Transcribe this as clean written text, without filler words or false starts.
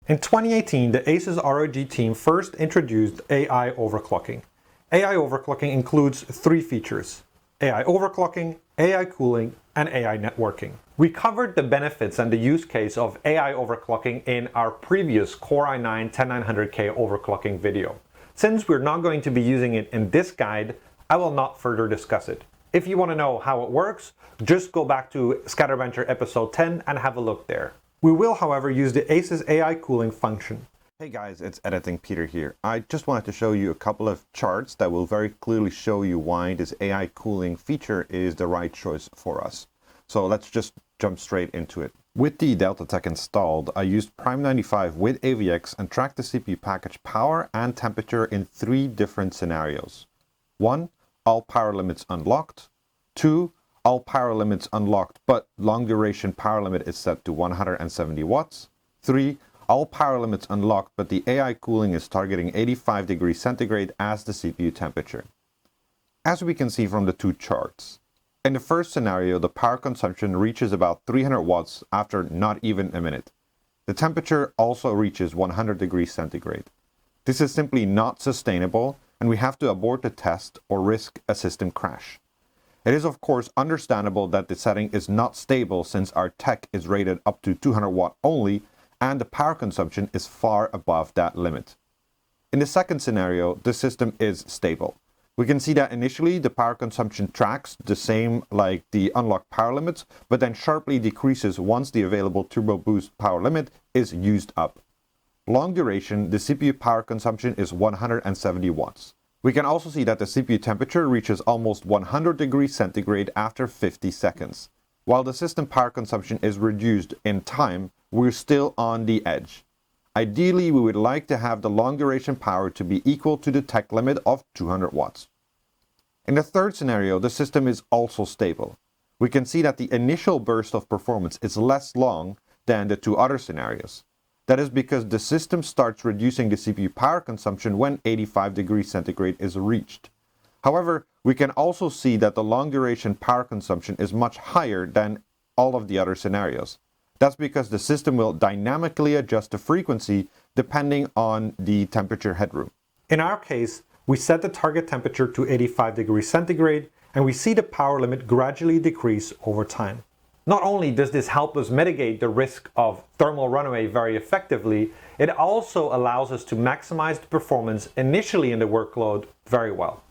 In 2018, the ASUS ROG team first introduced AI overclocking. AI overclocking includes three features: AI overclocking, AI cooling, and AI networking. We covered the benefits and the use case of AI overclocking in our previous Core i9-10900K overclocking video. Since we're not going to be using it in this guide, I will not further discuss it. If you want to know how it works, just go back to SkatterBencher episode 10 and have a look there. We will, however, use the ASUS AI Cooling function. Hey guys, it's Editing Peter here. I just wanted to show you a couple of charts that will very clearly show you why this AI cooling feature is the right choice for us. So let's just jump straight into it. With the Delta Tech installed, I used Prime 95 with AVX and tracked the CPU package power and temperature in three different scenarios. 1. All power limits unlocked. 2. All power limits unlocked, but long duration power limit is set to 170 watts. 3. All power limits unlocked, but the AI cooling is targeting 85 degrees centigrade as the CPU temperature. As we can see from the two charts, in the first scenario, the power consumption reaches about 300 watts after not even a minute. The temperature also reaches 100 degrees centigrade. This is simply not sustainable, and we have to abort the test or risk a system crash. It is of course understandable that the setting is not stable since our tech is rated up to 200 watt only and the power consumption is far above that limit. In the second scenario, the system is stable. We can see that initially the power consumption tracks the same like the unlocked power limits, but then sharply decreases once the available turbo boost power limit is used up. Long duration, the CPU power consumption is 170 watts. We can also see that the CPU temperature reaches almost 100 degrees centigrade after 50 seconds. While the system power consumption is reduced in time, we're still on the edge. Ideally, we would like to have the long duration power to be equal to the tech limit of 200 watts. In the third scenario, the system is also stable. We can see that the initial burst of performance is less long than the two other scenarios. That is because the system starts reducing the CPU power consumption when 85 degrees centigrade is reached. However, we can also see that the long duration power consumption is much higher than all of the other scenarios. That's because the system will dynamically adjust the frequency depending on the temperature headroom. In our case, we set the target temperature to 85 degrees centigrade and we see the power limit gradually decrease over time. Not only does this help us mitigate the risk of thermal runaway very effectively, it also allows us to maximize the performance initially in the workload very well.